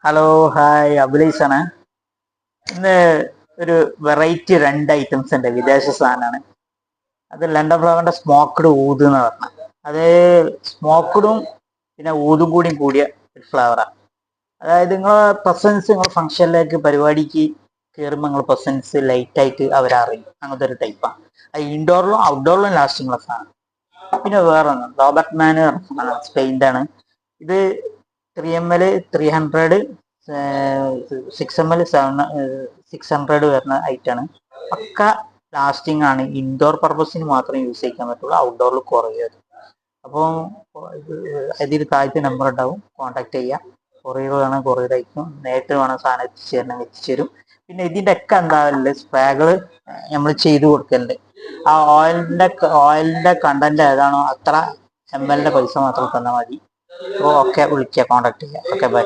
Hello hi അഭിലേഷാണ്. ഇന്ന് ഒരു variety രണ്ട് ഐറ്റംസ് ഉണ്ട്, വിദേശ സാധനമാണ്. അത് ലണ്ടൻ ഫ്ലവറിന്റെ സ്മോക്ക്ഡ് ഊത് എന്ന് പറഞ്ഞാൽ അത് സ്മോക്ക്ഡും പിന്നെ ഊതും കൂടിയ ഒരു ഫ്ലവറാണ്. അതായത് നിങ്ങളെ പ്രസൻസ് നിങ്ങൾ ഫംഗ്ഷനിലേക്ക് പരിപാടിക്ക് കയറുമ്പോൾ നിങ്ങൾ പ്രസൻസ് ലൈറ്റ് ആയിട്ട് അവരറിയും, അങ്ങനത്തെ ഒരു ടൈപ്പാണ്. അത് ഇൻഡോറിലും ഔട്ട്ഡോറിലും ലാസ്റ്റിംഗ് ഉള്ള സാധനം. പിന്നെ വേറെ ഒന്ന് റോബർട്ട് മാൻ സ്പെയിൻ്റെ ആണ്. ഇത് 3 ml 300, 6 ml 600 വരുന്ന ഐറ്റാണ്. പക്ക ലാസ്റ്റിംഗ് ആണ്. ഇൻഡോർ പർപ്പസിന് മാത്രമേ യൂസ് ചെയ്യാൻ പറ്റുള്ളൂ, ഔട്ട്ഡോറിൽ കുറയത്. അപ്പോൾ ഇതിൽ താഴത്തെ നമ്പർ ഉണ്ടാവും, കോൺടാക്ട് ചെയ്യുക. കൊറിയർ വേണം കൊറിയർ അയക്കും, നേരിട്ട് വേണം സാധനം എത്തിച്ചു തരണം എത്തിച്ചു. പിന്നെ ഇതിൻ്റെ ഒക്കെ എന്താവില്ല സ്പ്രേകൾ നമ്മൾ ചെയ്ത് കൊടുക്കലുണ്ട്. ആ ഓയിലിൻ്റെ കണ്ടന്റ് ഏതാണോ അത്ര ml പൈസ മാത്രം തന്നാൽ മതി. അപ്പോൾ ഓക്കെ, വിളിക്കുക, കോൺടാക്ട് ചെയ്യുക. Okay, by.